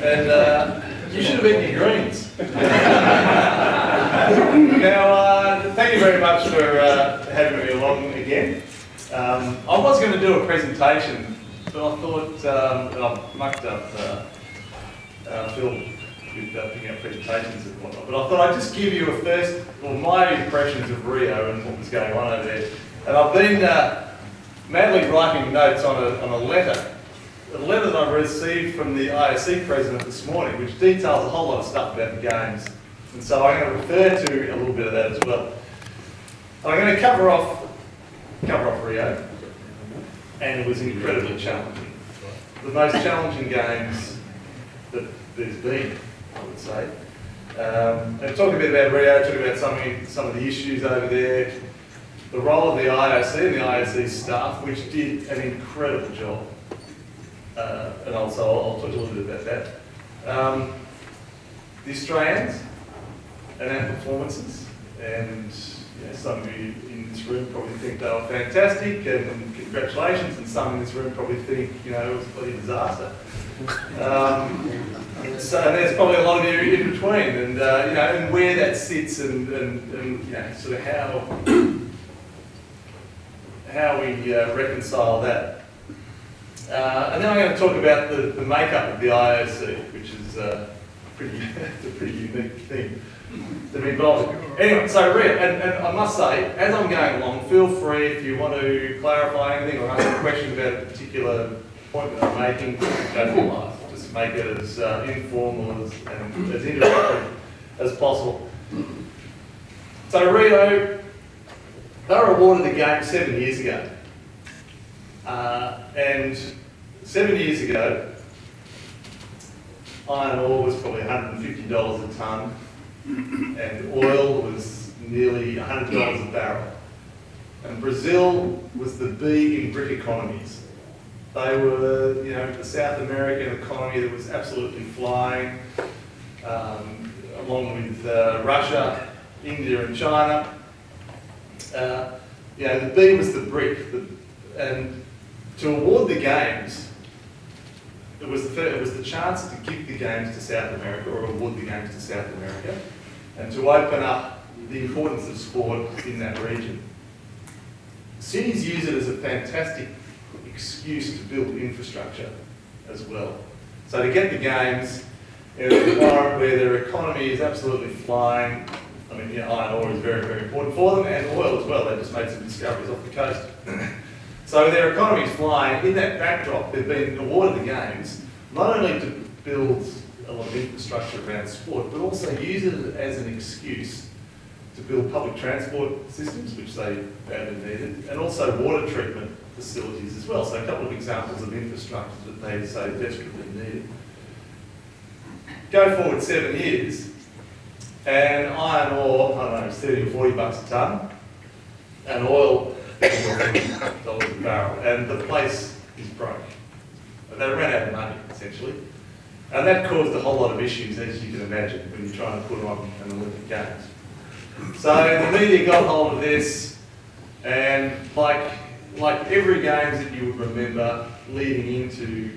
And you should have eaten your greens. Now, thank you very much for having me along again. I was going to do a presentation, but I thought, and I've mucked up Phil with picking up presentations and whatnot, but I thought I'd just give you my impressions of Rio and what was going on over there. And I've been madly writing notes on a letter that I received from the IOC president this morning, which details a whole lot of stuff about the games. And so I'm going to refer to a little bit of that as well. And I'm going to cover off Rio, and it was incredibly challenging. The most challenging games that there's been, I would say. And talk a bit about Rio, talk about some of the issues over there, the role of the IOC and the IOC staff, which did an incredible job. And also, I'll talk a little bit about that. The Australians and our performances, and some of you in this room probably think they were fantastic, and congratulations, and some in this room probably think, it was a bloody disaster. So there's probably a lot of you in between, and and where that sits, and sort of how we reconcile that. And then I'm going to talk about the makeup of the IOC, which is a pretty unique thing to be involved in. Anyway, so Rio, and I must say, as I'm going along, feel free if you want to clarify anything or ask a question about a particular point that I'm making, go for life. Just make it as informal and as interactive as possible. So Rio, they were awarded the game 7 years ago. And 7 years ago, iron ore was probably $150 a tonne, and oil was nearly $100 a barrel. And Brazil was the B in BRIC economies. They were, the South American economy that was absolutely flying, along with Russia, India, and China. The B was the BRIC, and to award the games, it was the chance to give the games to South America, or award the games to South America, and to open up the importance of sport in that region. Cities use it as a fantastic excuse to build infrastructure as well. So to get the games in an environment where their economy is absolutely flying, iron ore is very, very important for them, and oil as well. They just made some discoveries off the coast. So their economy is flying. In that backdrop, they've been awarded the games, not only to build a lot of infrastructure around sport, but also use it as an excuse to build public transport systems, which they badly needed, and also water treatment facilities as well. So a couple of examples of infrastructure that they so desperately needed. Go forward 7 years, and iron ore, it's 30 or 40 bucks a tonne, and oil, $50 a barrel, and the place is broke. They ran out of money, essentially. And that caused a whole lot of issues, as you can imagine, when you're trying to put on an Olympic Games. So the media got hold of this, and like every Games that you would remember leading into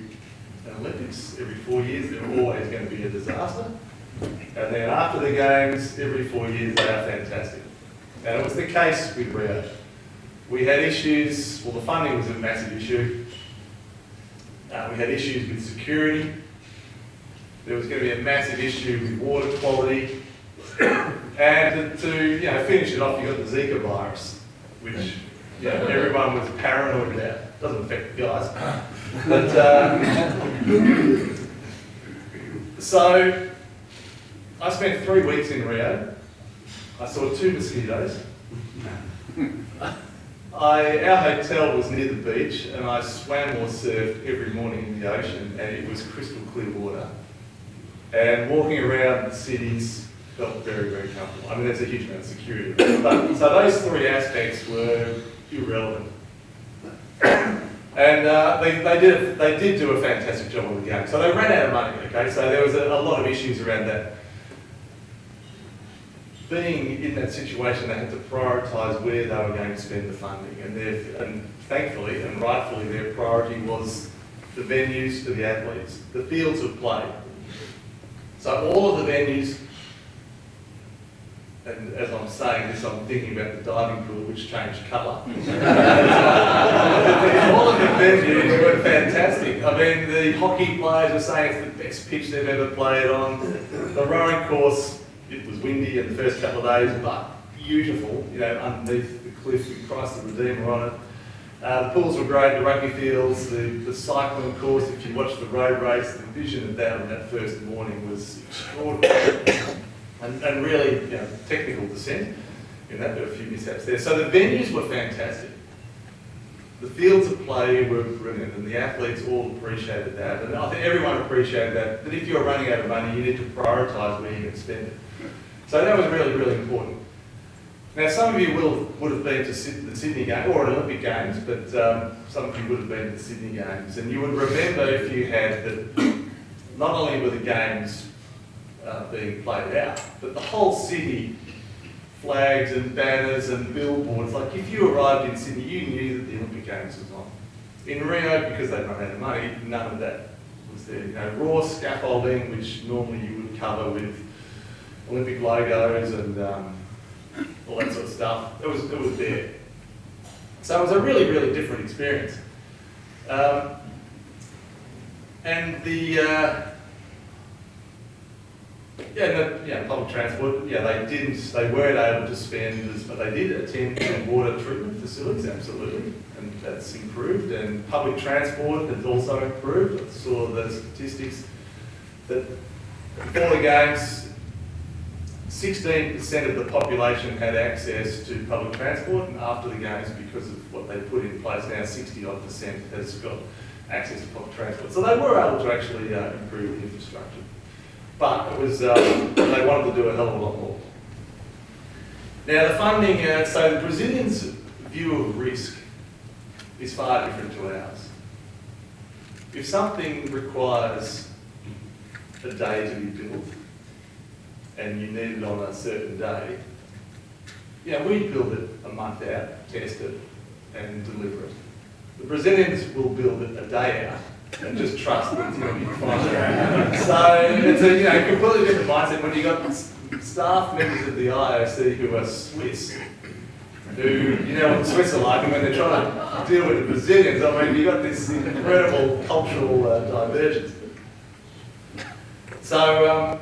an Olympics, every 4 years, they're always going to be a disaster. And then after the Games, every 4 years, they are fantastic. And it was the case with Rio. We had issues, the funding was a massive issue. We had issues with security. There was going to be a massive issue with water quality. And to finish it off, you got the Zika virus, which everyone was paranoid about. Doesn't affect the guys. But, so I spent 3 weeks in Rio. I saw 2 mosquitoes. Our hotel was near the beach, and I swam or surfed every morning in the ocean, and it was crystal clear water. And walking around the cities felt very, very comfortable. There's a huge amount of security. But, so those 3 aspects were irrelevant. And they did do a fantastic job on the game. So they ran out of money, okay? So there was a lot of issues around that. Being in that situation, they had to prioritise where they were going to spend the funding, and thankfully and rightfully their priority was the venues for the athletes, the fields of play. So all of the venues, and as I'm saying this, I'm thinking about the diving pool, which changed colour. All of the venues were fantastic. I mean, the hockey players were saying it's the best pitch they've ever played on. The rowing course, it was windy in the first couple of days, but beautiful, you know, underneath the cliff with Christ the Redeemer on it. The pools were great, the rugby fields, the cycling course, if you watched the road race, the vision of that on that first morning was extraordinary. And really, you know, technical descent in that, there were a few mishaps there. So the venues were fantastic. The fields of play were brilliant, and the athletes all appreciated that. And I think everyone appreciated that if you're running out of money, you need to prioritise where you can spend it. So that was really, really important. Now, some of you would have been to the Sydney Games, or Olympic Games, but some of you would have been to the Sydney Games, and you would remember if you had that not only were the games being played out, but the whole city, flags and banners and billboards. Like if you arrived in Sydney, you knew that the Olympic Games was on. In Rio, because they'd run out of money, none of that was there. You know, raw scaffolding, which normally you would cover with Olympic logos and all that sort of stuff. It was there. So it was a really, really different experience. And the public transport, they weren't able to spend but they did attend to water treatment facilities, absolutely, and that's improved. And public transport has also improved. I saw the statistics that before the Games, 16% of the population had access to public transport, and after the Games, because of what they put in place now, 60-odd% has got access to public transport. So they were able to actually improve the infrastructure. But it was, they wanted to do a hell of a lot more. Now the funding, so the Brazilians' view of risk is far different to ours. If something requires a day to be built, and you need it on a certain day, we build it a month out, test it, and deliver it. The Brazilians will build it a day out, and just trust that it's going to be fine. So it's a completely different mindset when you've got staff members of the IOC who are Swiss, who, you know what the Swiss are like, and when they're trying to deal with the Brazilians, I mean, you've got this incredible cultural divergence. So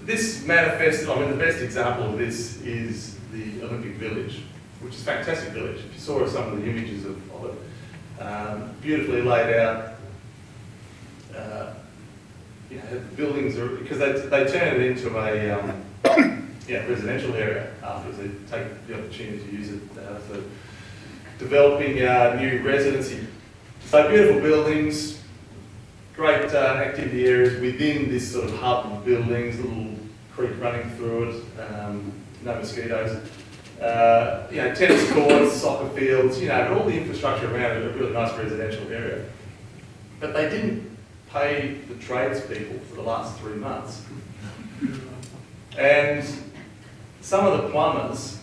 this manifests, the best example of this is the Olympic Village, which is a fantastic village. If you saw some of the images of it, beautifully laid out. The buildings are, because they turn it into a residential area afterwards. They take the opportunity to use it for developing new residency. So beautiful buildings, great activity areas within this sort of hub of buildings, little creek running through it, no mosquitoes. Tennis courts, soccer fields, all the infrastructure around it, a really nice residential area. But they didn't pay the tradespeople for the last 3 months. And some of the plumbers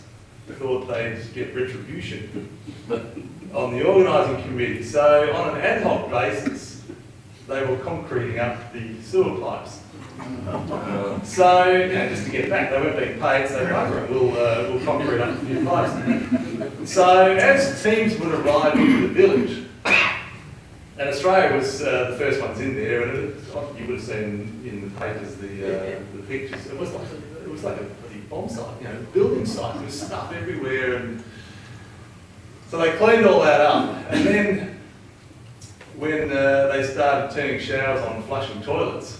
thought they'd get retribution on the organising committee. So on an ad hoc basis, they were concreting up the sewer pipes. So, just to get back, they weren't being paid, so we'll concrete up a few pipes. So, as teams would arrive into the village, and Australia was the first ones in there, and you would have seen in the papers the pictures. It was like a bloody bomb site, building site. There was stuff everywhere, and so they cleaned all that up, and then when they started turning showers on and flushing toilets,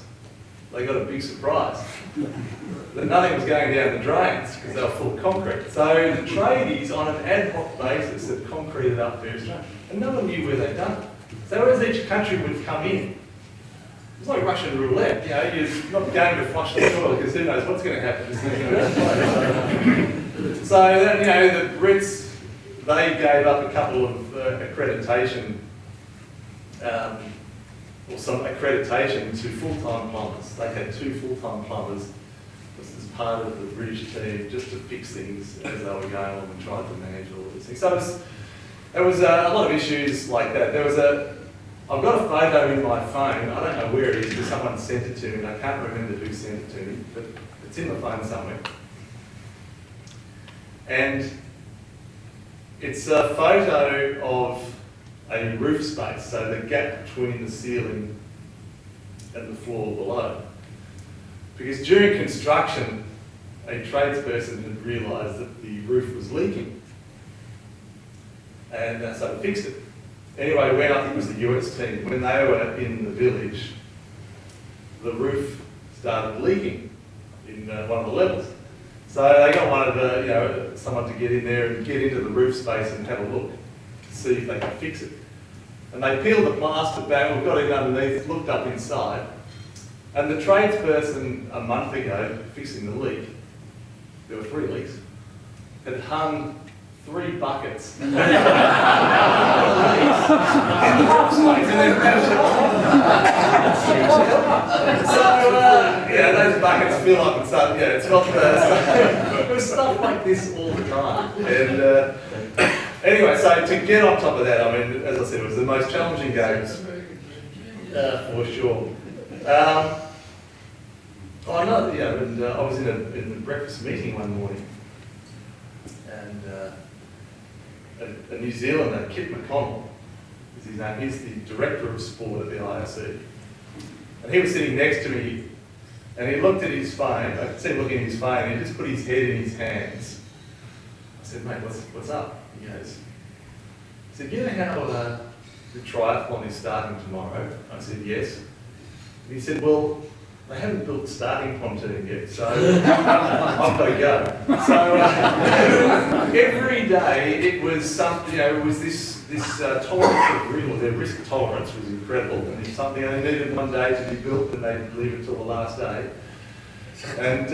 they got a big surprise that nothing was going down the drains because they were full of concrete. So the tradies, on an ad hoc basis, had concreted up various drains, and no one knew where they'd done it. So as each country would come in, it was like Russian roulette. You're not going to flush the toilet because who knows what's going to happen. So the Brits, they gave up a couple of accreditation. Or some accreditation to full-time plumbers. They had 2 full-time plumbers as part of the British team just to fix things as they were going on and trying to manage all of these things. So there was a lot of issues like that. There was I've got a photo in my phone. I don't know where it is, but someone sent it to me, and I can't remember who sent it to me, but it's in my phone somewhere. And it's a photo of a roof space, so the gap between the ceiling and the floor below. Because during construction, a tradesperson had realised that the roof was leaking. And so they fixed it. Anyway, when I think it was the US team, when they were in the village, the roof started leaking in one of the levels. So they got one of the, someone to get in there and get into the roof space and have a look to see if they could fix it. And they peeled the plaster back, we got in underneath, looked up inside, and the tradesperson a month ago fixing the leak, there were 3 leaks, had hung 3 buckets in the roof space and then so, those buckets fill up and stuff, it's not it was stuff like this all the time. And anyway, so to get on top of that, I mean, as I said, it was the most challenging games, for sure. And I was in a breakfast meeting one morning, and a New Zealander, Kit McConnell, is his name. He's the director of sport at the IOC, and he was sitting next to me, and he looked at his phone. I could see him looking at his phone, and he just put his head in his hands. I said, "Mate, what's up?" He goes, he said, "You know how the triathlon is starting tomorrow?" I said, "Yes." And he said, "Well, they haven't built the starting pontoon yet, so I've got to go." So every day it was something, it was this tolerance of risk, or their risk tolerance was incredible. And if something only needed one day to be built, then they'd leave it till the last day. And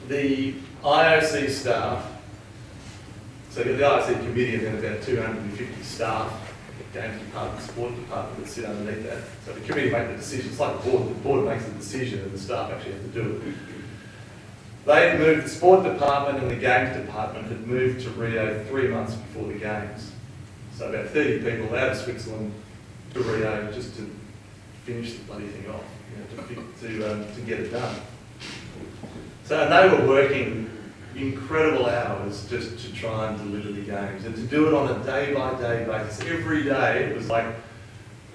the IOC staff, so the IOC committee, and then about 250 staff, games department, sport department that sit underneath that. So the committee make the decision. It's like the board makes the decision and the staff actually have to do it. They had moved, the sport department and the games department had moved to Rio 3 months before the games. So about 30 people out of Switzerland to Rio just to finish the bloody thing off, to get it done. So and they were working incredible hours just to try and deliver the games, and to do it on a day-by-day basis. Every day it was like,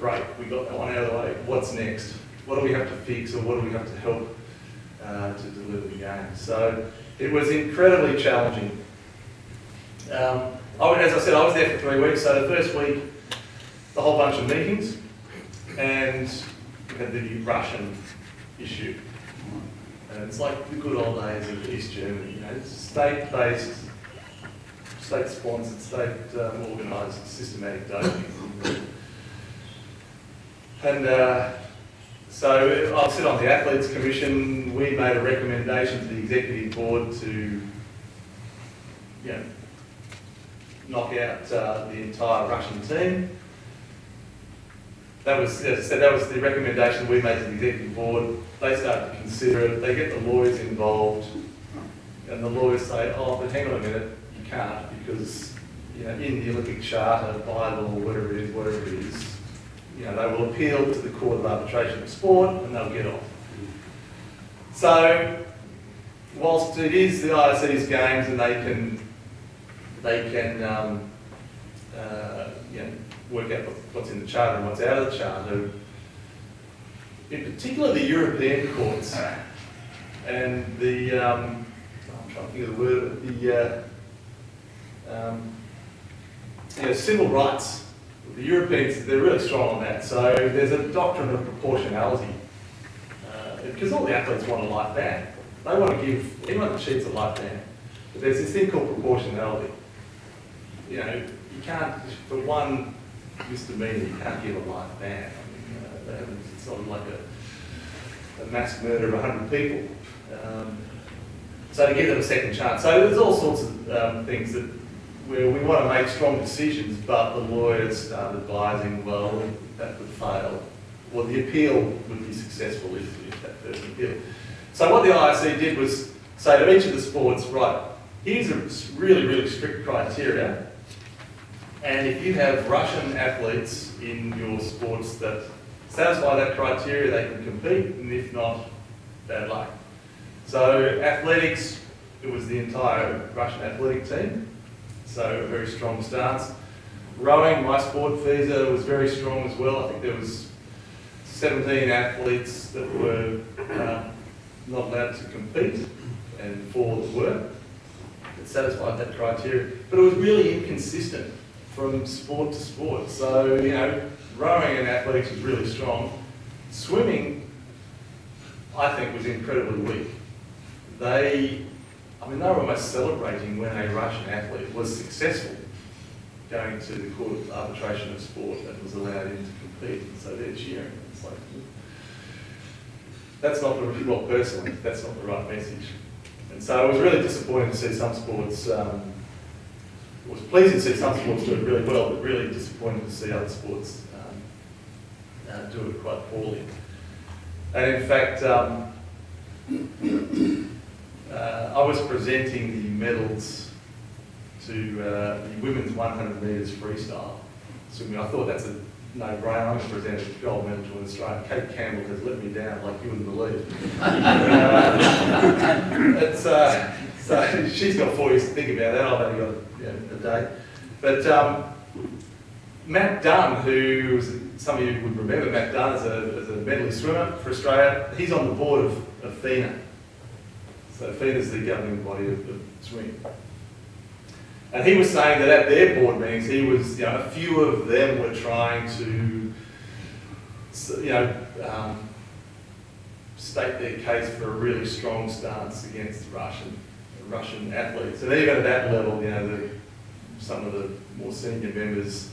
great, we got that one out of the way, what's next? What do we have to fix, or what do we have to help to deliver the games? So it was incredibly challenging. As I said, I was there for 3 weeks, so the first week, a whole bunch of meetings, and we had the Russian issue. And it's like the good old days of East Germany, it's state-based, state-sponsored, state-organised, systematic doping. And so I'll sit on the Athletes Commission. We made a recommendation to the Executive Board to, knock out the entire Russian team. That was, as I said, that was the recommendation we made to the Executive Board. They start to consider it, they get the lawyers involved, and the lawyers say, "Oh, but hang on a minute, you can't, because in the Olympic Charter, bylaw, whatever it is, they will appeal to the Court of Arbitration of Sport, and they'll get off." So, whilst it is the IOC's games, and they can work out what's in the Charter and what's out of the Charter, in particular the European courts and the, I'm trying to think of the word, civil rights. The Europeans, they're really strong on that. So there's a doctrine of proportionality, because all the athletes want a life ban. They want to give anyone that cheats a life ban. But there's this thing called proportionality. You can't, for one misdemeanor, you can't give a life ban. It's not like a mass murder of 100 people. So to give them a second chance. So there's all sorts of things where we want to make strong decisions, but the lawyers start advising, well, that would fail. Well, the appeal would be successful if that person appealed. So what the IOC did was say to each of the sports, right, here's a really, really strict criteria. And if you have Russian athletes in your sports that satisfy that criteria, they can compete, and if not, bad luck. So athletics, it was the entire Russian athletic team, so a very strong stance. Rowing, my sport, visa, was very strong as well. I think there was 17 athletes that were not allowed to compete, and 4 that were. It satisfied that criteria, but it was really inconsistent from sport to sport. So, you know, rowing and athletics was really strong. Swimming, I think, was incredibly weak. They were almost celebrating when a Russian athlete was successful going to the Court of Arbitration of Sport and was allowed in to compete, and so they're cheering. It's like, that's not the, well, personally, that's not the right message. And so it was really disappointing to see some sports, it was pleasing to see some sports do it really well, but really disappointing to see other sports do it quite poorly. And in fact, I was presenting the medals to the women's 100 metres freestyle swimming. I thought that's a no-brainer. I'm going to present a gold medal to an Australian. Kate Campbell has let me down like you wouldn't believe. So she's got 4 years to think about that. I've only got a day. But Matt Dunn, who some of you would remember, Matt Dunn as a medalist swimmer for Australia, he's on the board of FINA. So FINA is the governing body of swimming. And he was saying that at their board meetings, he was, a few of them were trying to, state their case for a really strong stance against Russian athletes. And even at that level, some of the more senior members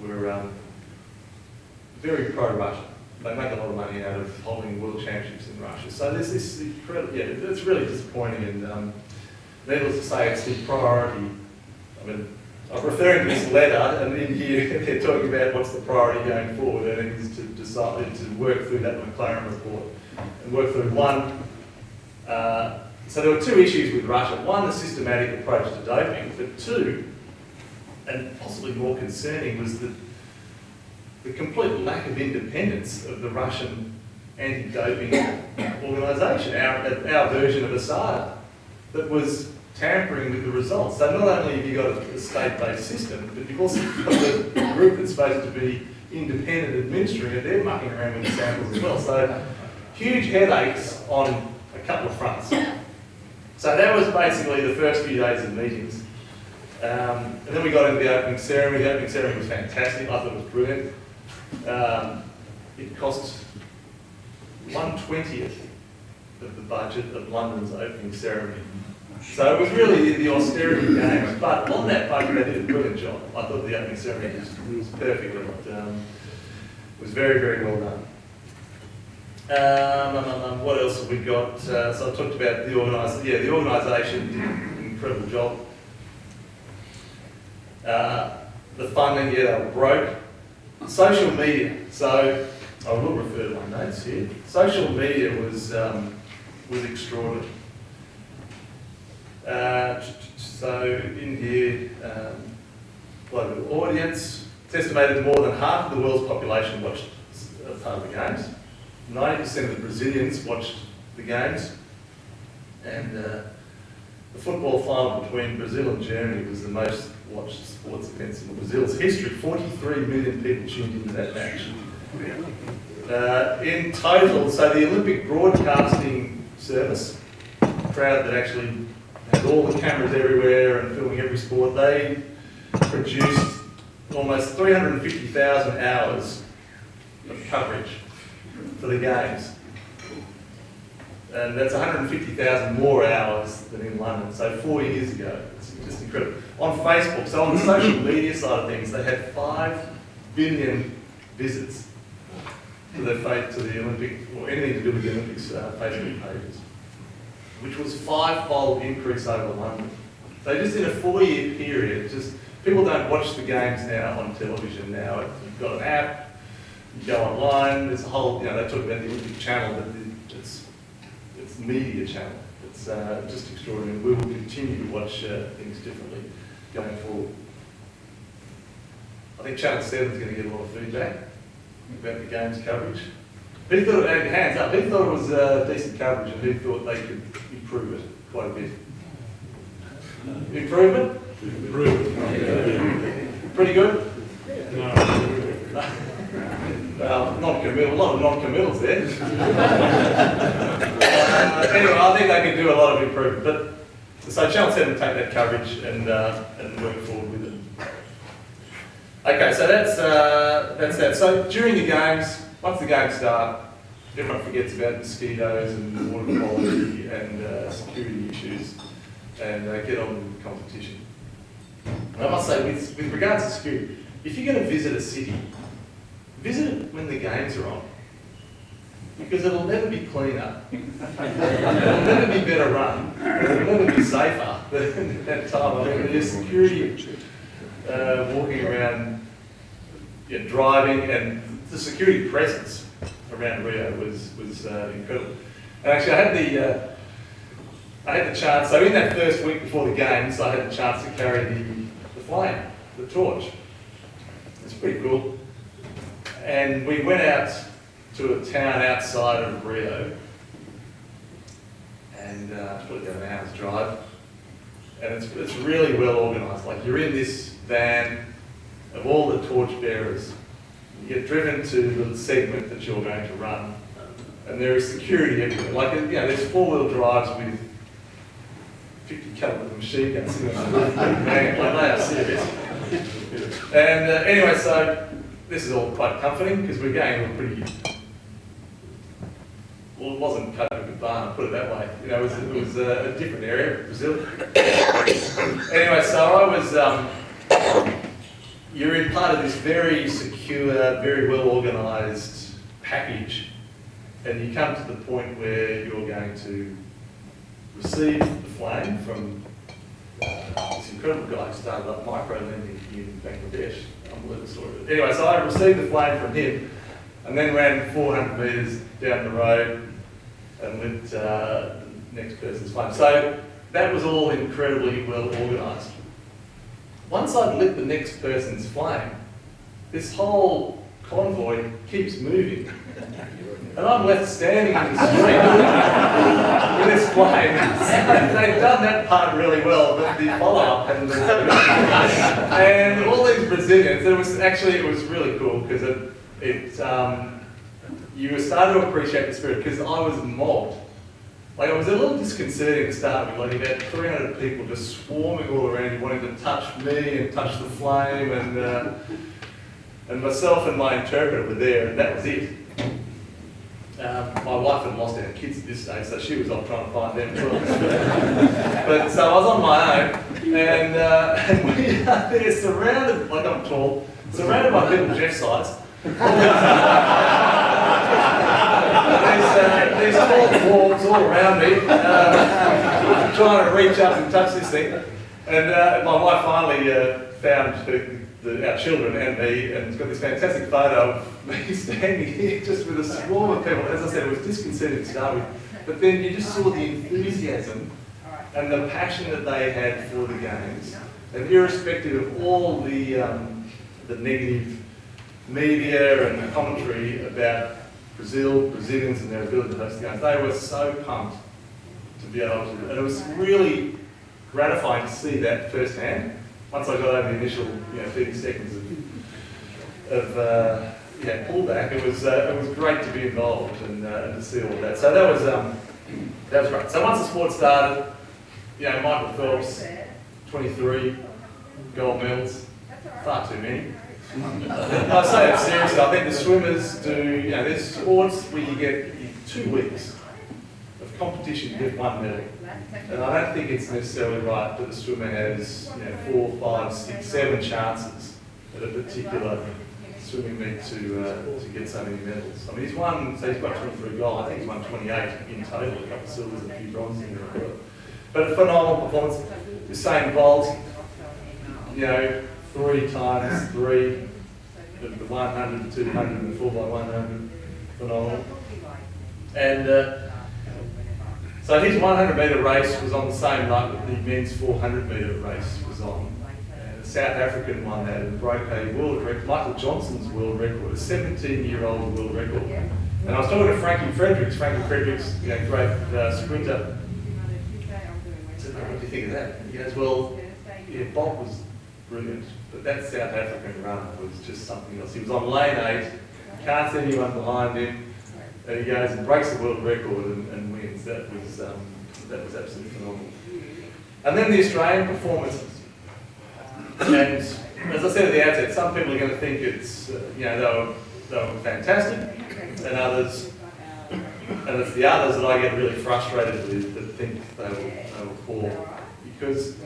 were very pro-Russian. They make a lot of money out of holding world championships in Russia. So there's this incredible, it's really disappointing, and needless to say, it's the priority. I'm referring to this letter, and in here they're talking about what's the priority going forward, and it is to decide to work through that McLaren report and work through one. So there were 2 issues with Russia. One, the systematic approach to doping, but 2, and possibly more concerning, was the complete lack of independence of the Russian anti-doping organisation, our version of ASADA, that was tampering with the results. So not only have you got a state-based system, but you've also got the group that's supposed to be independent administering it, they're mucking around with the samples as well. So huge headaches on a couple of fronts. So that was basically the first few days of meetings. And then we got into the opening ceremony. The opening ceremony was fantastic. I thought it was brilliant. It cost 1/20th of the budget of London's opening ceremony. So it was really the austerity game. But on that budget, they did a brilliant job. I thought the opening ceremony was perfect. It was very, very well done. What else have we got? So I talked about the organisation. Yeah, the organisation did an incredible job. The funding, they were broke. Social media. So I will refer to my notes here. Social media was extraordinary. So in here, global audience. It's estimated that more than half of the world's population watched part of the games. 90% of the Brazilians watched the games, and the football final between Brazil and Germany was the most watched sports events in Brazil's history. 43 million people tuned into that match. In total, so the Olympic Broadcasting Service, crowd that actually had all the cameras everywhere and filming every sport, they produced almost 350,000 hours of coverage for the games. And that's 150,000 more hours than in London, so 4 years ago. It's just incredible. On Facebook, so on the social media side of things, they had 5 billion visits to the Olympic, or anything to do with the Olympics Facebook pages, which was 5-fold increase over London. So just in a 4-year period, just people don't watch the games now on television now. You've got an app, you go online, there's a whole, they talk about the Olympic channel, but it's media channel. It's just extraordinary. We will continue to watch things differently going forward. I think Channel 7 is going to get a lot of feedback about the games coverage. Who thought, hands up, who thought it was decent coverage and who thought they could improve it quite a bit? Improvement? Pretty good? Well, non-committal, a lot of non-committals there. Anyway, I think they can do a lot of improvement. But so Channel 7 take that coverage and work forward with it. Okay, so that's that. So during the games, once the games start, everyone forgets about mosquitoes and water quality and security issues, and get on with the competition. And I must say, with regards to security, if you're going to visit a city, visit it when the games are on, because it'll never be cleaner, it'll never be better run, it'll never be safer than that time. I mean, there's security walking around, driving, and the security presence around Rio was incredible. And actually, I had the chance. So in that first week before the games, I had the chance to carry the flame, the torch. It's pretty cool. And we went out to a town outside of Rio, and it's probably about an hour's drive. And it's really well organised. Like, you're in this van of all the torch bearers. You get driven to the segment that you're going to run, and there is security everywhere. Like, there's four-wheel drives with 50 caliber machine guns sitting on the roof. Like, they are serious. And anyway, so this is all quite comforting because we're going to a pretty. Well, it wasn't Copacabana, put it that way. It was a different area of Brazil. Anyway, so I was. You're in part of this very secure, very well organised package, and you come to the point where you're going to receive the flame from this incredible guy who started up micro-lending in Bangladesh. Unbelievable story. Anyway, so I received the flame from him, and then ran 400 metres down the road and lit the next person's flame. So that was all incredibly well organised. Once I'd lit the next person's flame, this whole convoy keeps moving. And I'm left standing in the street with this flame. They've done that part really well, but the follow-up and all these Brazilians, it was really cool because you were starting to appreciate the spirit because I was mobbed. Like, it was a little disconcerting to start with, like about 300 people just swarming all around you, wanting to touch me and touch the flame, and myself and my interpreter were there, and that was it. My wife had lost her kids at this stage, so she was off trying to find them too. But so I was on my own, and we are there surrounded, like I'm tall, surrounded by people Jeff size. These tall dwarves all around me, trying to reach up and touch this thing. And my wife finally found our children and me, and it's got this fantastic photo of me standing here just with a swarm of people. As I said, it was disconcerting to start with, but then you just saw the enthusiasm and the passion that they had for the games, and irrespective of all the negative media and the commentary about Brazilians and their ability to host the games, they were so pumped to be able to, and it was really gratifying to see that firsthand. Once I got over the initial 30 seconds of pullback, it was great to be involved and to see all of that. So that was great. So once the sport started, Michael Phelps, 23 gold medals, far too many. I say that seriously. I think the swimmers do. There's sports where you get 2 weeks of competition to get 1 medal. And I don't think it's necessarily right that the swimmer has 4, 5, 6, 7 chances at a particular swimming meet to get so many medals. I mean, he's got 23 gold. I think he's won 28 in total, a couple of silvers and a few bronzes in there. But a phenomenal performance. Usain Bolt, 3 times 3, the 100, 200, and the 4x100, phenomenal. And so his 100 metre race was on the same night that the men's 400 metre race was on. And South African one that and broke a world record, Michael Johnson's world record, a 17-year-old world record. And I was talking to Frankie Fredericks, great sprinter. I said, "Oh, what do you think of that?" He goes, "Well, yeah, Bob was brilliant, but that South African run was just something else. He was on lane 8, can't see anyone behind him, and he goes and breaks the world record and wins. That was absolutely phenomenal." And then the Australian performances. And as I said at the outset, some people are going to think it's, they were fantastic, and others, and it's the others that I get really frustrated with that think they were poor. Because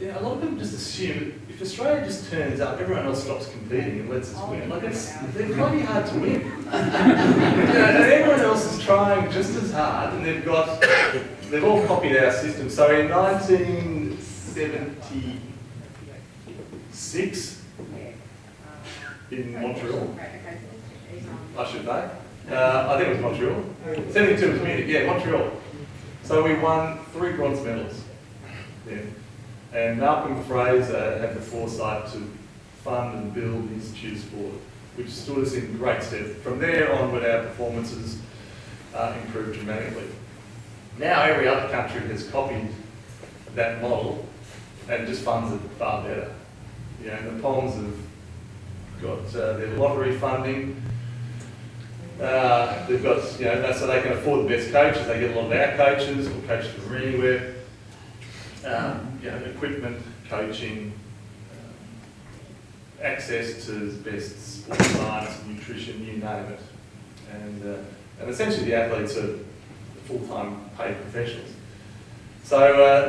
a lot of people just assume if Australia just turns up, everyone else stops competing and lets us win. Like they're bloody hard to win. And everyone else is trying just as hard, and they've all copied our system. So in 1976 in Montreal, I should know. I think it was Montreal. 72 was Munich, yeah, Montreal. So we won 3 bronze medals. Yeah. And Malcolm Fraser had the foresight to fund and build the Institute of Sport, which stood us in great stead. From there onward, our performances improved dramatically. Now every other country has copied that model and just funds it far better. The Poms have got their lottery funding. They've got, so they can afford the best coaches. They get a lot of our coaches or coaches from anywhere. Equipment, coaching, access to the best sports science, nutrition, you name it. And essentially the athletes are full-time paid professionals. So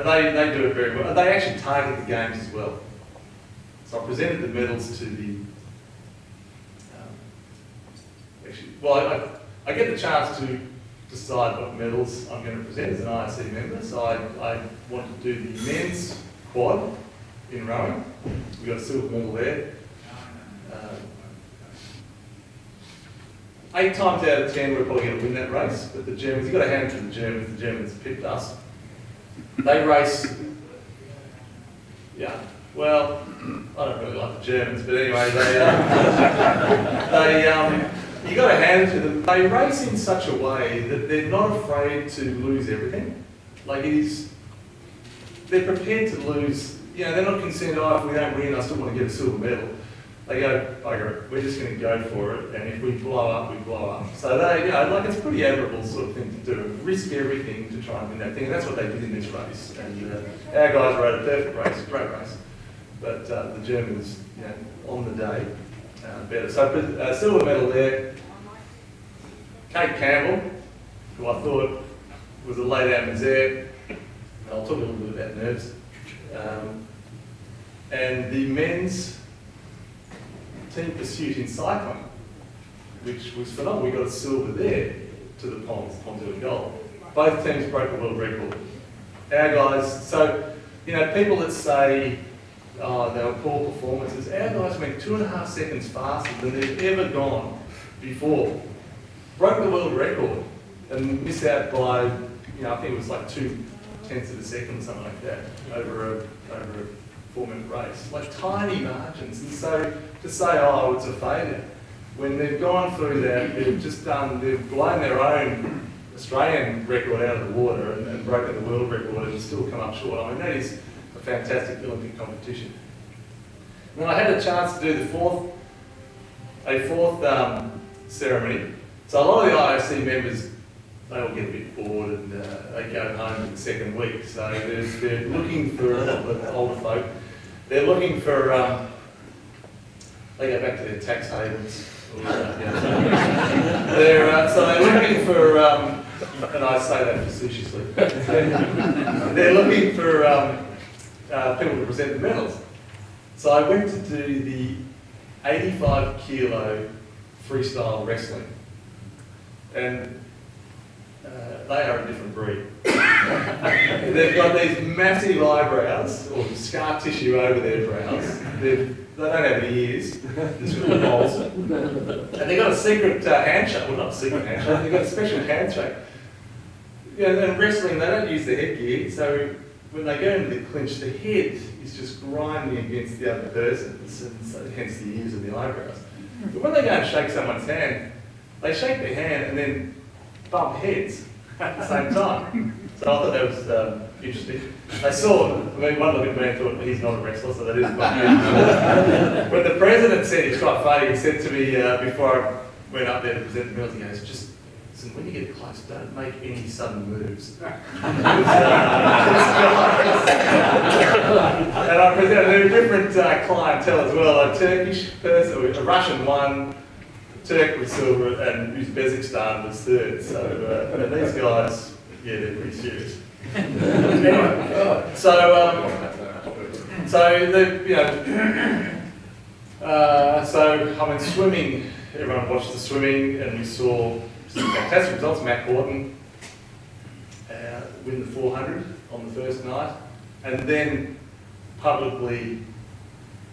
they do it very well. They actually target the games as well. So I presented the medals to the, I get the chance to decide what medals I'm going to present as an IRC member. So I want to do the men's quad in rowing. We got a silver medal there. 8 times out of 10 we're probably going to win that race, but the Germans, you've got to hand it to the Germans picked us. They race, I don't really like the Germans, but anyway, you got to hand it to them. They race in such a way that they're not afraid to lose everything. Like they're prepared to lose. They're not concerned. If we don't win, I still want to get a silver medal. They go, we're just going to go for it, and if we blow up, we blow up. So it's a pretty admirable sort of thing to do. Risk everything to try and win that thing, and that's what they did in this race. And our guys rode a perfect race, great race, but the Germans, on the day, better. So silver medal there. Kate Campbell, who I thought was a laid-out misère. I'll talk a little bit about nerves. And the men's team pursuit in cycling, which was phenomenal. We got a silver there to the Poms got a gold. Both teams broke the world record. Our guys, so, people that say, they were poor performances, our guys went 2.5 seconds faster than they've ever gone before. Broke the world record and missed out by, I think it was like 0.2 of a second or something like that over a 4-minute race. Like tiny margins. And so to say, it's a failure, when they've gone through that, they've blown their own Australian record out of the water and broken the world record and still come up short. I mean, that is a fantastic Olympic competition. When I had a chance to do a fourth ceremony, so a lot of the IOC members, they all get a bit bored and they go home in the second week. So they're looking for, the older folk, they're looking for, they go back to their tax havens. So they're looking for, and I say that facetiously, they're looking for people to present the medals. So I went to do the 85 kilo freestyle wrestling. And they are a different breed. They've got these massive eyebrows, or scar tissue over their brows. They don't have any ears, just little moles. And they've got a secret handshake. Well, not a secret handshake, they've got a special handshake. And wrestling, they don't use the headgear, so when they go into the clinch, the head is just grinding against the other person, and so hence the ears and the eyebrows. But when they go and shake someone's hand, they shake their hand and then bump heads at the same time. So I thought that was interesting. They saw, I mean, one look at me and thought, he's not a wrestler, so that is quite When the president said, it's quite funny, he said to me before I went up there to present the medals, he goes, just, listen, when you get close, don't make any sudden moves. And I presented a different clientele as well, a Turkish person, a Russian one, Turk was silver, and Uzbekistan was third. So and these guys, yeah, they're pretty serious. Anyway, so I mean, swimming. Everyone watched the swimming, and we saw some fantastic results. Matt Gordon win the 400 on the first night, and then publicly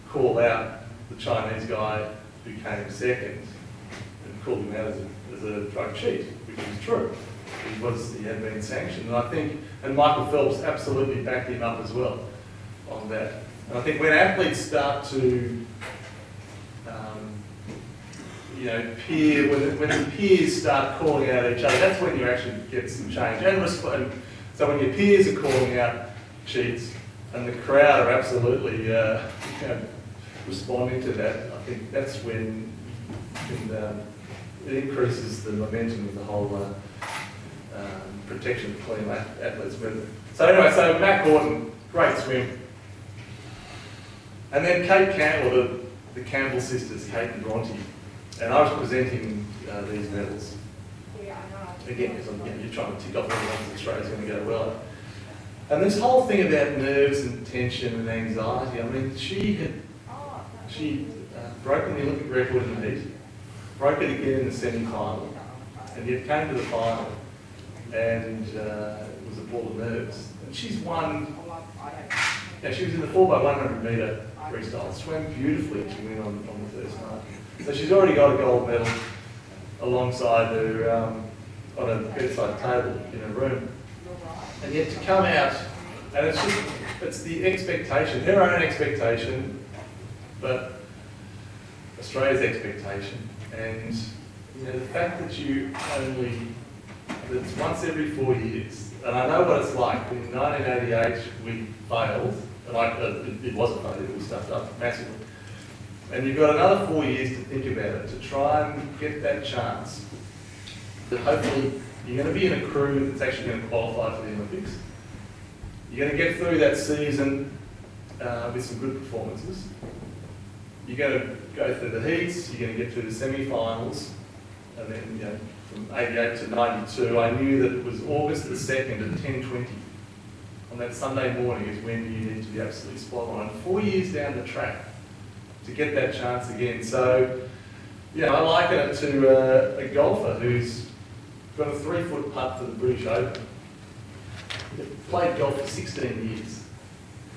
call out the Chinese guy who came second and called him out as a drug cheat, which is true. He had been sanctioned, and I think, and Michael Phelps absolutely backed him up as well on that. And I think when athletes start to, when the peers start calling out each other, that's when you actually get some change and respond. So when your peers are calling out cheats, and the crowd are absolutely responding to that, I think that's when it increases the momentum of the whole protection of clean athletes movement. So anyway, so Matt Gordon, great swim. And then Kate Campbell, the Campbell sisters, Kate and Bronte, and I was presenting these medals. Again, because you're trying to tick off all the ones that Australia's going to go well. And this whole thing about nerves and tension and anxiety, I mean, she broken the Olympic record in the heat, broke it again in the semi-final, and yet came to the final, and it was a ball of nerves. And she's won, she was in the 4x100 metre freestyle, swam beautifully to win on the first night. So she's already got a gold medal alongside her on a bedside table in her room. And yet to come out, and it's the expectation, her own expectation, but Australia's expectation. And the fact that it's once every 4 years, and I know what it's like. In 1988 we failed, and it wasn't failed, we stuffed up massively. And you've got another 4 years to think about it, to try and get that chance. That hopefully you're going to be in a crew that's actually going to qualify for the Olympics. You're going to get through that season with some good performances. You're going to go through the heats, you're going to get through the semi-finals, and then from 88 to 92, I knew that it was August the 2nd at 10:20. On that Sunday morning is when you need to be absolutely spot on. 4 years down the track to get that chance again. So, I liken it to a golfer who's got a 3-foot putt for the British Open. They've played golf for 16 years.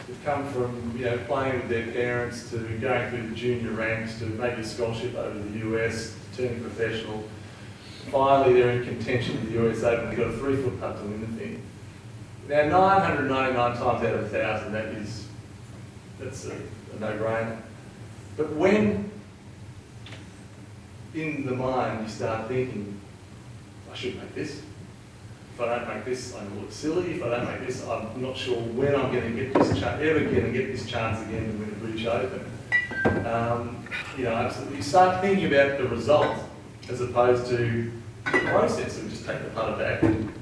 They've come from playing with their parents to going through the junior ranks to maybe a scholarship over to the US, turning professional. Finally, they're in contention with the US Open. They've got a 3-foot putt to win the thing. Now, 999 times out of 1,000, that's a no-brainer. But when in the mind you start thinking, I should make this. If I don't make this, I'm going to look silly. If I don't make this, I'm not sure when I'm going to get this chance again to win a British Open. Absolutely. You start thinking about the result as opposed to the process of just take the putter back and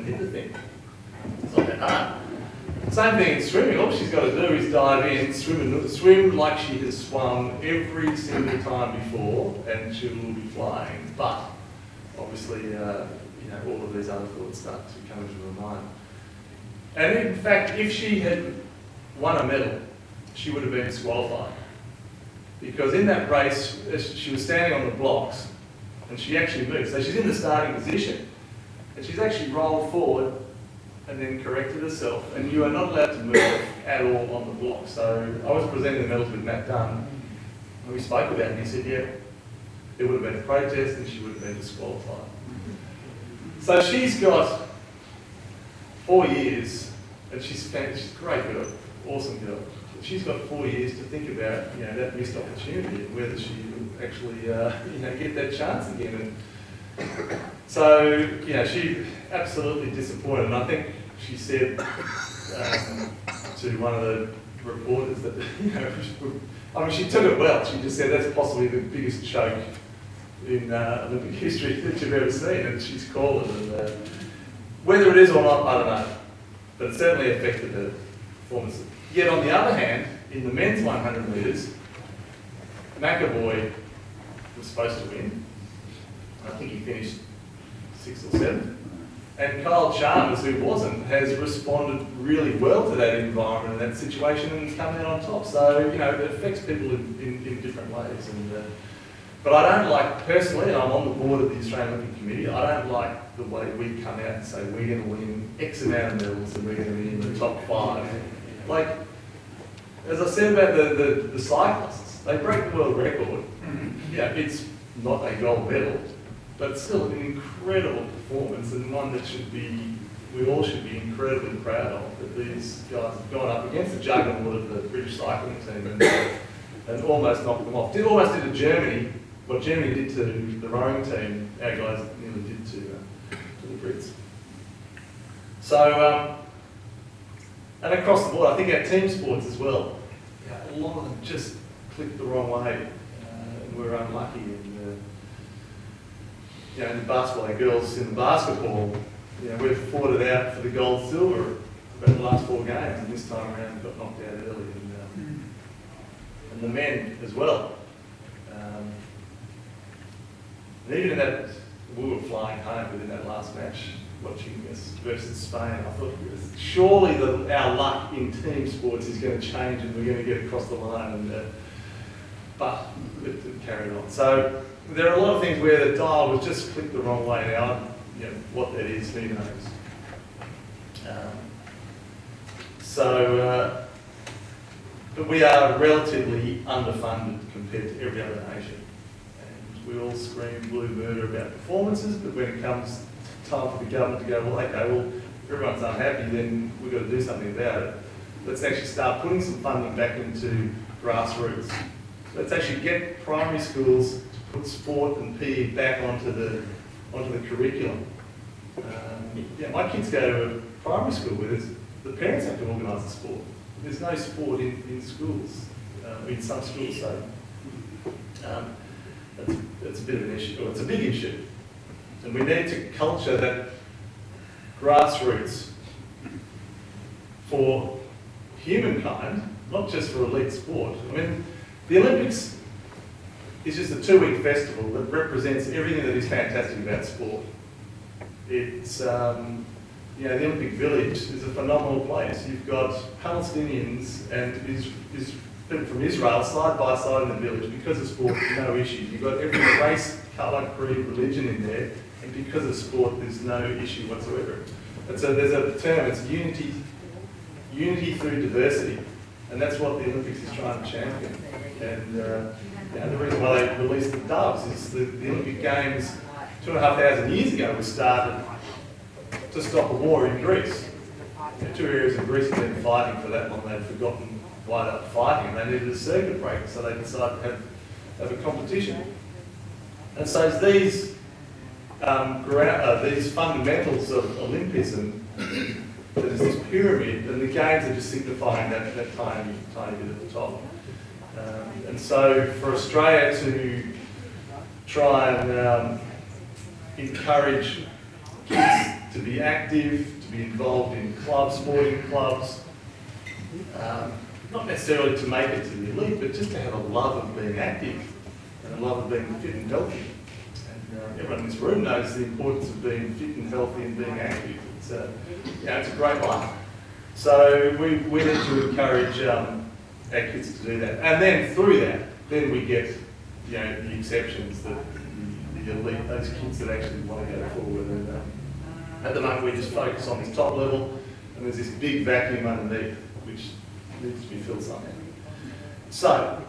hit the thing. It's not that hard. Same thing in swimming. All she's got to do is dive in, swim like she has swum every single time before, and she will be flying. But obviously, all of these other thoughts start to come into her mind. And in fact, if she had won a medal, she would have been disqualified. Because in that race, she was standing on the blocks, and she actually moved. So she's in the starting position, and she's actually rolled forward and then corrected herself. And you are not allowed to move at all on the block. So I was presenting the medals with Matt Dunn, and we spoke about it, and he said, there would have been a protest, and she would have been disqualified. So she's got 4 years and she's a great girl, awesome girl. But she's got 4 years to think about, that missed opportunity and whether she will actually, get that chance again. And so, she absolutely disappointed. And I think she said to one of the reporters that, she took it well. She just said that's possibly the biggest choke in Olympic history that you've ever seen, and she's called it. And, whether it is or not, I don't know, but it certainly affected her performance. Yet on the other hand, in the men's 100 metres, McAvoy was supposed to win. I think he finished 6th or 7th. And Kyle Chalmers, who wasn't, has responded really well to that environment and that situation and come out on top. So, it affects people in different ways. But I don't like, personally, and I'm on the board of the Australian Olympic Committee, I don't like the way we come out and say we're going to win X amount of medals and we're going to be in the top 5. Like, as I said about the cyclists, they break the world record. Yeah, it's not a gold medal, but still an incredible performance and one that we all should be incredibly proud of, that these guys have gone up against the juggernaut of the British cycling team and almost knocked them off. Almost did to Germany, what Germany did to the rowing team, our guys nearly did to the Brits. So, and across the board, I think our team sports as well, a lot of them just clicked the wrong way and we're unlucky. And, in the basketball, our girls in the basketball, we've fought it out for the gold, silver about the last 4 games, and this time around got knocked out early. And the men as well. And even in that, we were flying home within that last match, watching us versus Spain. I thought, surely our luck in team sports is going to change and we're going to get across the line. But it carried on. So there are a lot of things where the dial was just clicked the wrong way. Now, what that is, who knows. But we are relatively underfunded compared to every other nation. We all scream blue murder about performances, but when it comes time for the government to go, if everyone's unhappy, then we've got to do something about it. Let's actually start putting some funding back into grassroots. Let's actually get primary schools to put sport and PE back onto the curriculum. My kids go to a primary school where the parents have to organise the sport. There's no sport in schools, in some schools, so. It's a bit of an issue, or it's a big issue. And we need to culture that grassroots for humankind, not just for elite sport. I mean, the Olympics is just a 2-week festival that represents everything that is fantastic about sport. It's, the Olympic Village is a phenomenal place. You've got Palestinians and people from Israel side by side in the village because of sport, no issue. You've got every race, colour, creed, religion in there, and because of sport, there's no issue whatsoever. And so there's a term, it's unity through diversity, and that's what the Olympics is trying to champion. And the reason why they released the doves is the Olympic Games 2,500 years ago was started to stop a war in Greece. 2 areas in Greece had been fighting for that long, they'd forgotten why they were fighting, and they needed a circuit breaker, so they decided to have a competition. And so these fundamentals of Olympism, there's this pyramid, and the games are just signifying that tiny bit at the top. And so for Australia to try and encourage kids to be active, to be involved in clubs, sporting clubs, not necessarily to make it to the elite, but just to have a love of being active and a love of being fit and healthy. And everyone in this room knows the importance of being fit and healthy and being active. It's a great life. So we need to encourage our kids to do that. And then through that, then we get the exceptions, the elite, those kids that actually want to go forward. And at the moment we just focus on this top level, and there's this big vacuum underneath, which needs to be filled somehow. So,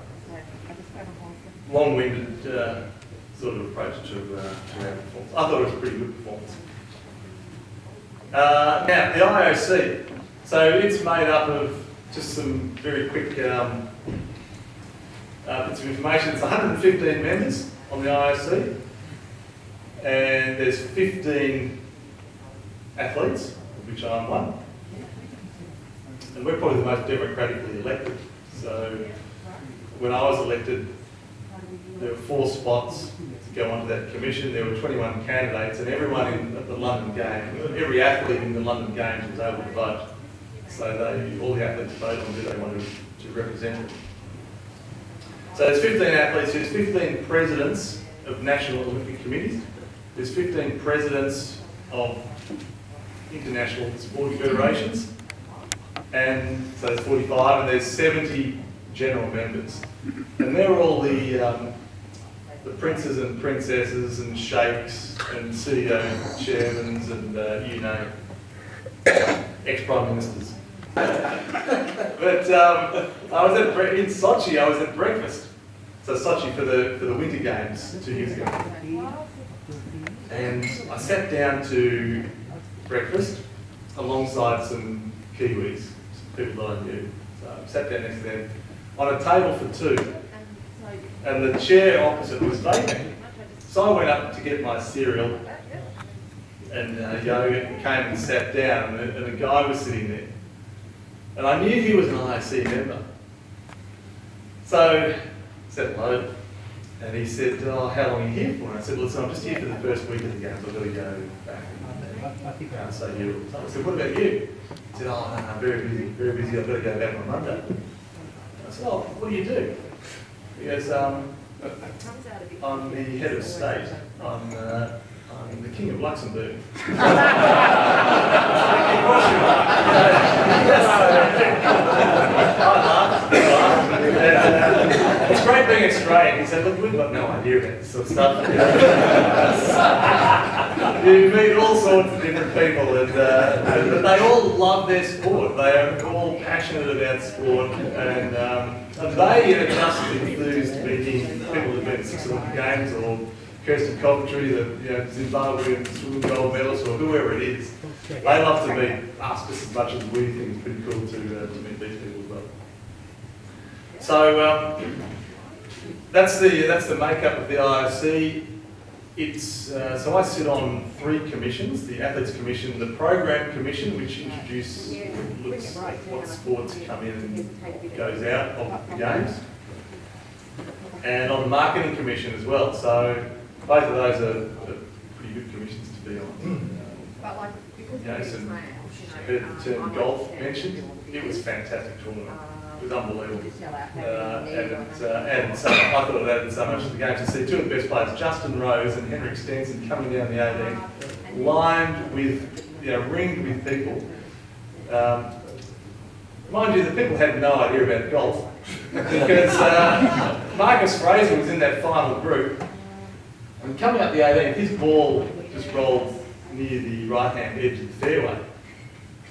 long-winded sort of approach to our performance. I thought it was a pretty good performance. Now, the IOC. So it's made up of just some very quick bits of information. It's 115 members on the IOC, and there's 15 athletes, of which I'm one. And we're probably the most democratically elected. So when I was elected, there were 4 spots to go onto that commission. There were 21 candidates, and everyone at the London Games, every athlete in the London Games was able to vote. So all the athletes voted on who they wanted to represent them. So there's 15 athletes, there's 15 presidents of national Olympic committees, there's 15 presidents of international sport federations, and so there's 45, and there's 70 general members. And they're all the princes and princesses and sheikhs and CEO chairmans and you know, ex-prime ministers. But I was in Sochi. I was at breakfast. So Sochi for the Winter Games 2 years ago, and I sat down to breakfast alongside some Kiwis, some people that I knew. So I sat down next to them on a table for 2, and the chair opposite was vacant. So I went up to get my cereal, and Yoga came and sat down, and a guy was sitting there. And I knew he was an IOC member. So I said hello, and he said, "Oh, how long are you here for?" And I said, "Listen, I'm just here for the first week of the games. I've got to go back and stay here." I said, "What about you?" He said, "Oh, no, I'm very busy, very busy. I've got to go back on Monday." I said, "Oh, what do you do?" He goes, "I'm the head of state. I'm the King of Luxembourg." It's great being Australian. He said, "Look, we've got no idea about this sort of stuff." You meet all sorts of different people, and but they all love their sport. They are all passionate about sport, and they are just as enthused meeting people who've been at 6 Olympic Games, or Kirsten Coventry, the Zimbabwean swimming gold medalist, or whoever it is. They love to meet us just as much as we think it's pretty cool to meet these people as well. So that's the makeup of the IOC. It's so I sit on 3 commissions: the Athletes Commission, the Program Commission, which looks at what sports come in and goes out of the games, and on the Marketing Commission as well. So both of those are pretty good commissions to be on. I heard the term golf mentioned. It was a fantastic tournament. It was unbelievable. And so I thought it added so much to the game to see 2 of the best players, Justin Rose and Henrik Stenson, coming down the 18, lined with, ringed with people. Mind you, the people had no idea about golf because Marcus Fraser was in that final group, and coming up the 18, his ball just rolled near the right-hand edge of the fairway.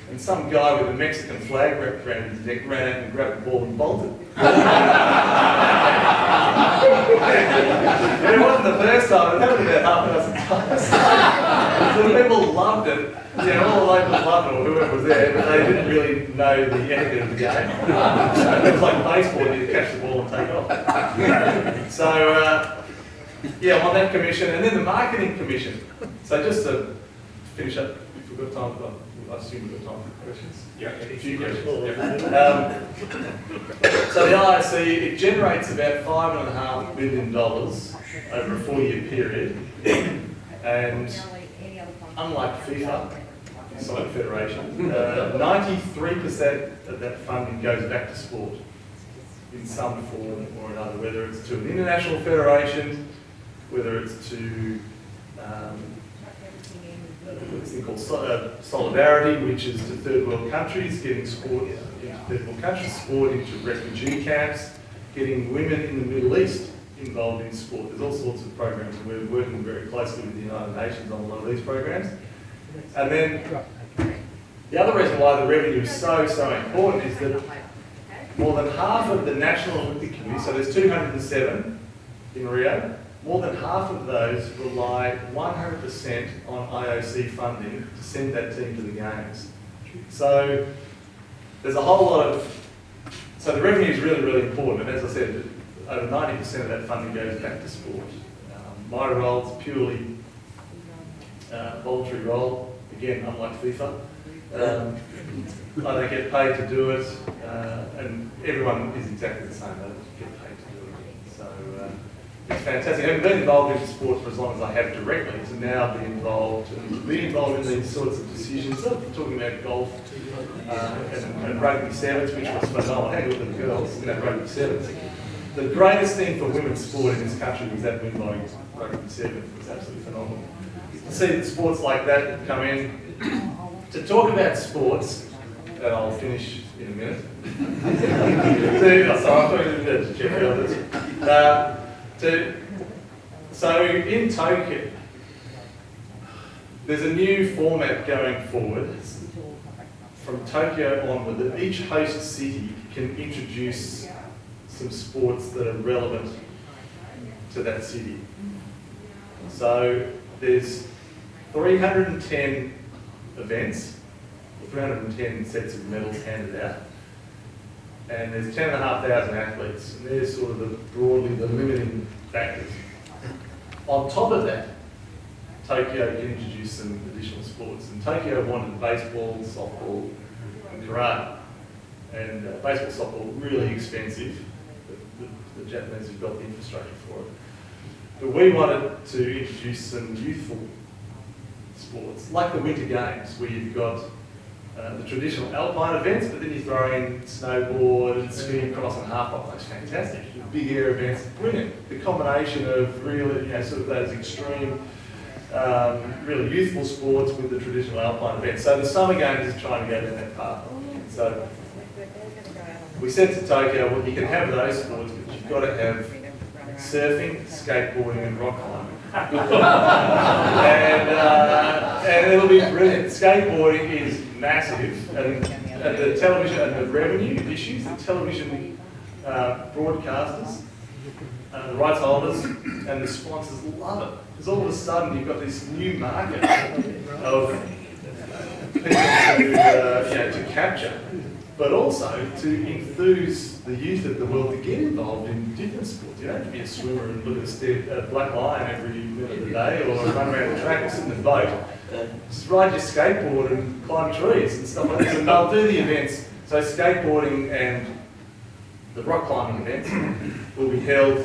And some guy with a Mexican flag wrapped around his neck ran out and grabbed the ball and bolted. It wasn't the first time, it happened about half a dozen times. So the people loved it, all the locals loved it, or whoever was there, but they didn't really know the etiquette of the game. It was like baseball, you catch the ball and take off. So, I'm on that commission, and then the Marketing Commission. So just to finish up, if we've got time for I assume we've got time for questions. Yeah, a few questions. So the IOC, it generates about $5.5 million over a 4-year period, and unlike FIFA, Soccer Federation, 93% of that funding goes back to sport in some form or another, whether it's to an international federation, whether it's to this thing called Solidarity, which is to third world countries, getting sport into third world countries, sport into refugee camps, getting women in the Middle East involved in sport. There's all sorts of programs, and we're working very closely with the United Nations on a lot of these programs. And then the other reason why the revenue is so important is that more than half of the National Olympic Committee, so there's 207 in Rio, more than half of those rely 100% on IOC funding to send that team to the Games. So there's a whole lot of, so the revenue is really, really important, and as I said, over 90% of that funding goes back to sport. My role is purely voluntary role, again, unlike FIFA. I don't get paid to do it, and everyone is exactly the same, they don't get paid to do it. So it's fantastic. Having been involved in sport for as long as I have directly, to now be involved in these sorts of decisions, sort of talking about golf and rugby sevens, which was phenomenal. I had a look at the girls in that rugby sevens. The greatest thing for women's sport in this country was that win by rugby seven. It was absolutely phenomenal. To see sports like that come in, to talk about sports, and I'll finish in a minute. So in Tokyo, there's a new format going forward from Tokyo onward that each host city can introduce some sports that are relevant to that city. So there's 310 events, 310 sets of medals handed out, and there's 10,500 athletes, and they're sort of broadly the limiting factors. On top of that, Tokyo can introduce some additional sports, and Tokyo wanted baseball, softball, and karate. And baseball, softball, really expensive. The Japanese have got the infrastructure for it. But we wanted to introduce some youthful sports, like the Winter Games, where you've got the traditional alpine events, but then you throw in snowboard and skiing, cross and half pipe. That's fantastic. Big air events, brilliant. The combination of really, sort of those extreme, really youthful sports with the traditional alpine events. So the Summer Games is trying to go down that path. So we said to Tokyo, well, you can have those sports, but you've got to have surfing, skateboarding, and rock climbing. And it'll be brilliant. Skateboarding is massive, and the television and the revenue issues, the television broadcasters, the rights holders, and the sponsors love it. Because all of a sudden you've got this new market of people to capture, but also to enthuse the youth of the world to get involved in different sports. You don't have to be a swimmer and look at a black line every minute of the day, or run around the track or sit in the boat. Just ride your skateboard and climb trees and stuff like that. And they'll do the events. So skateboarding and the rock climbing events will be held,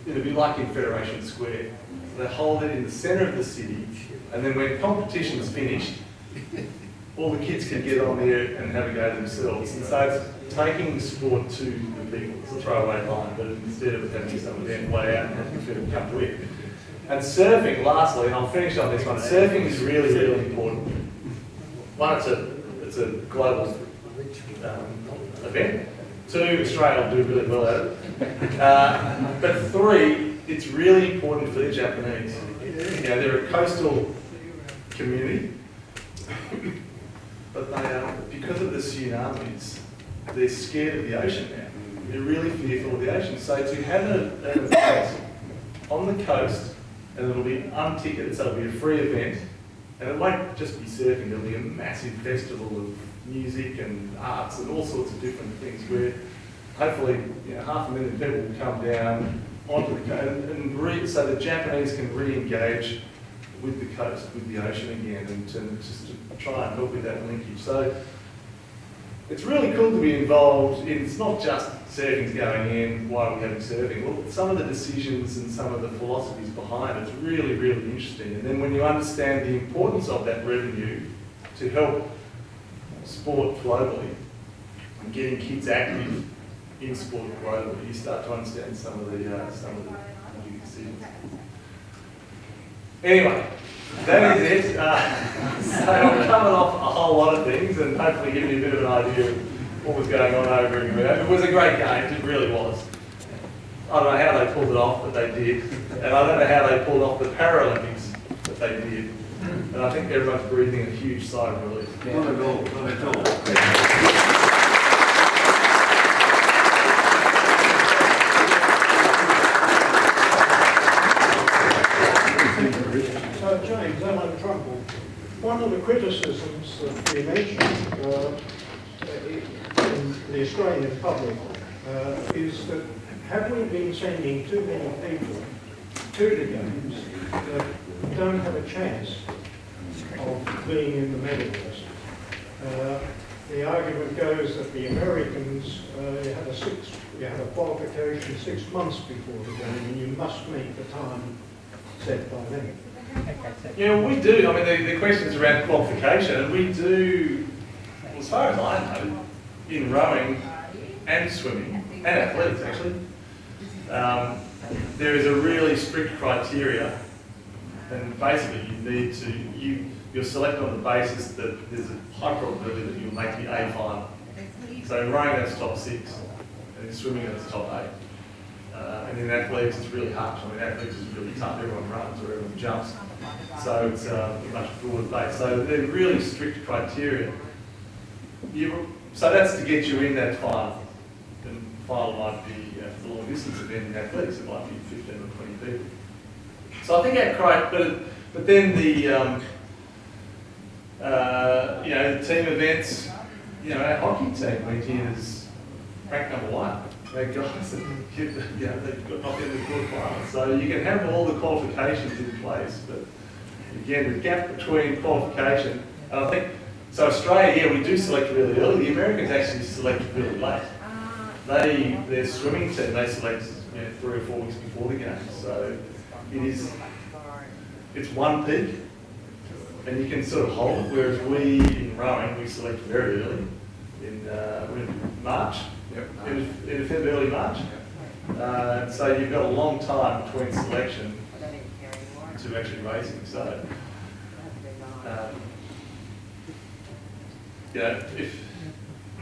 it'll be like in Federation Square. They hold it in the centre of the city, and then when competition's finished, all the kids can get on there and have a go themselves. And so it's taking the sport to the people. It's a throwaway line, but instead of having some event way out and having people come to it. And surfing, lastly, and I'll finish on this one, surfing is really, really important. One, it's a global event. Two, Australia will do really well at it. But three, it's really important for the Japanese. They're a coastal community, but they are, because of the tsunamis, they're scared of the ocean now. They're really fearful of the ocean. So to have an event on the coast, and it'll be unticketed, so it'll be a free event, and it won't just be surfing, there'll be a massive festival of music and arts and all sorts of different things where hopefully 500,000 people will come down onto the coast, so the Japanese can re-engage with the coast, with the ocean again, and just to try and help with that linkage. So it's really cool to be involved in, it's not just surfing's going in, why are we having surfing? Well, some of the decisions and some of the philosophies behind it's really, really interesting. And then when you understand the importance of that revenue to help sport globally and getting kids active in sport globally, you start to understand some of the decisions. Anyway, that is it. So I'm coming off a whole lot of things and hopefully giving you a bit of an idea of what was going on over in Rio. It was a great game, it really was. I don't know how they pulled it off, but they did. And I don't know how they pulled off the Paralympics, but they did. And I think everyone's breathing a huge sigh of relief. Not at all, not at all. James, Alan Trumbull, one of the criticisms that we mentioned in the Australian public is that have we been sending too many people to the Games that don't have a chance of being in the medal list? The argument goes that the Americans, you have a qualification 6 months before the game, and you must make the time set by them. Yeah, we do. I mean, the question's around qualification, and we do, as far as I know, in rowing and swimming, and athletics actually, there is a really strict criteria, and basically you're selected on the basis that there's a high probability that you'll make the A final. So in rowing that's top 6, and in swimming that's top 8. And in athletics it's really harsh. I mean, athletics is really tough. Everyone runs or everyone jumps. So it's much broader based. So they're really strict criteria. So that's to get you in that final. And the final might be, for the long distance event in athletics, it might be 15 or 20 people. So I think but then the the team events, our hockey team went in as ranked number 1. They guys that they've got knocked in the quarterfinals. So you can have all the qualifications in place, but again, the gap between qualification, and I think, so Australia, we do select really early. The Americans actually select really late. Their swimming team, they select 3 or 4 weeks before the game. So it's one peak, and you can sort of hold it, whereas we, in rowing, we select very early, in March. Yep. In early March. So you've got a long time between selection to actually racing. So,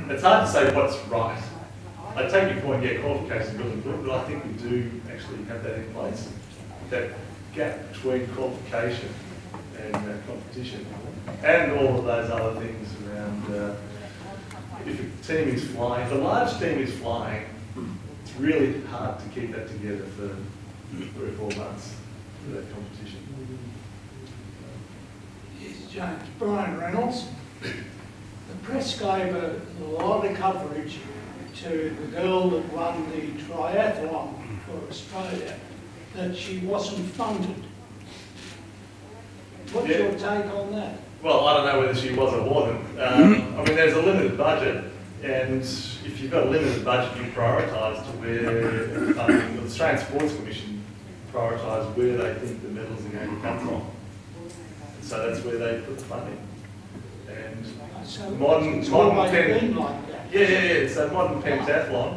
it's hard to say what's right. I take your point, qualification is really good, but I think we do actually have that in place. That gap between qualification and competition, and all of those other things around. If a team is flying, if a large team is flying, it's really hard to keep that together for 3 or 4 months for that competition. Yes, James. Brian Reynolds. The press gave a lot of coverage to the girl that won the triathlon for Australia, that she wasn't funded. What's your take on that? Well, I don't know whether she was or wasn't. I mean, there's a limited budget, and if you've got a limited budget, you prioritise to where funding. The Australian Sports Commission prioritise where they think the medals are going to come from. And so that's where they put the funding. And so modern So modern pentathlon,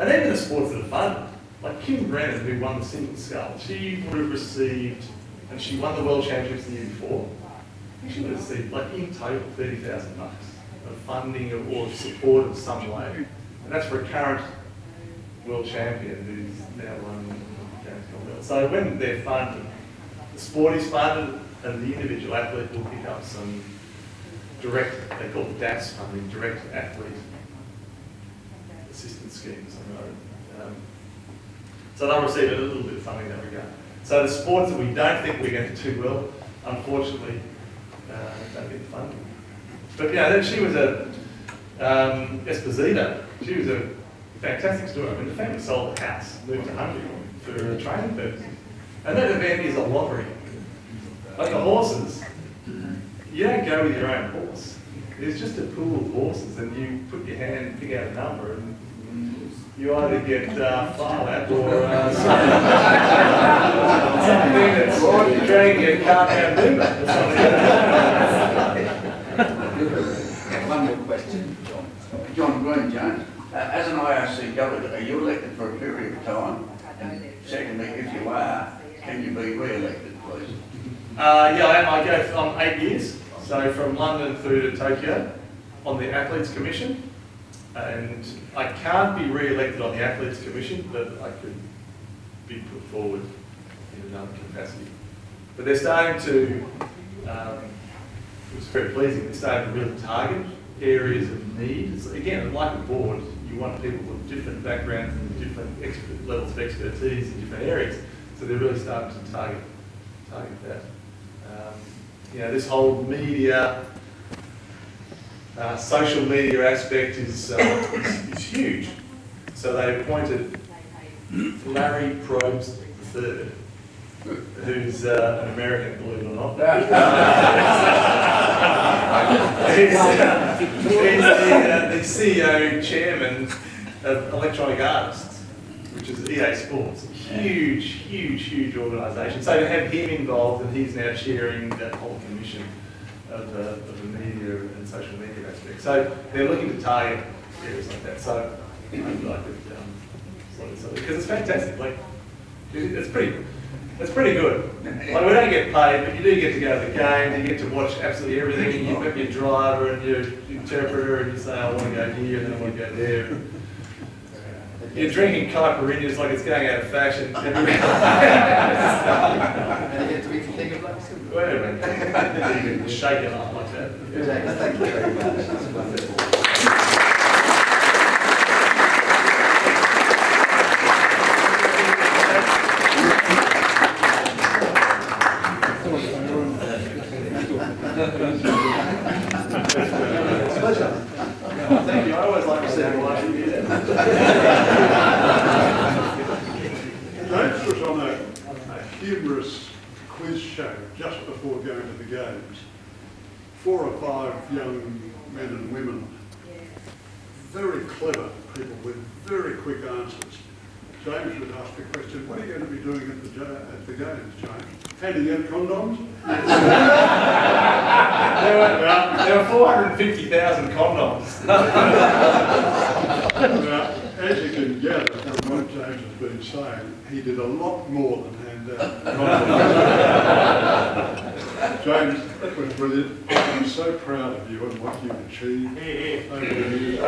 and even the sports that are funded, like Kim Brennan, who won the single scull, she would have received, and she won the World Championships the year before. I think she would have received, like in total, $30,000 of funding or support of some way. And that's for a current world champion who's now won Games Commonwealth. So when they're funded, the sport is funded, and the individual athlete will pick up some direct, they call it DAS funding, direct athlete assistance scheme or something. So they'll receive a little bit of funding in that regard. So the sports that we don't think we're going to do well, unfortunately, don't get the funding. But then she was Esposito. She was a fantastic story. I mean, the family sold the house, moved to Hungary for training purposes. And that event is a lottery. Like the horses, you don't go with your own horse. There's just a pool of horses, and you put your hand, pick out a number, and you either get Farlap or something that's dragging your cart down Boomer or something. One more question, John. John Green, James. As an IRC delegate, are you elected for a period of time? And secondly, if you are, can you be re-elected, please? I am. I go from 8 years, so from London through to Tokyo on the Athletes Commission. And I can't be re-elected on the Athletes Commission, but I could be put forward in another capacity. But they're starting to, it was very pleasing, they're starting to really target areas of need. It's, again, like a board, you want people with different backgrounds and different levels of expertise in different areas. So they're really starting to target that. This whole media Social media aspect is huge. So they appointed Larry Probst III, who's an American, believe it or not. He's the CEO, chairman of Electronic Artists, which is EA Sports. Huge organisation. So to have him involved, and he's now chairing that whole commission of the media and social media aspect. So they're looking to target areas like that. So I'd like to, because it's fantastic. Like it's pretty good. Like we don't get paid, but you do get to go to the game. You get to watch absolutely everything. And you've got your driver and your interpreter, and you say, I want to go here, and then I want to go there. You're drinking caipirinhas like it's going out of fashion. And you get to eat the thing of black silver. Wait a minute. You can shake it up like that. Exactly. Thank you very much. That's wonderful. Pleasure. Thank you. I always like to see everyone. James was on a humorous quiz show just before going to the games. 4 or 5 young men and women, very clever people with very quick answers. James would ask a question, what are you going to be doing at the games, James? Handing out condoms? There were 450,000 condoms. Now, as you can gather from what James has been saying, he did a lot more than hand out condoms. James, that was brilliant. I'm so proud of you and what you've achieved over the years.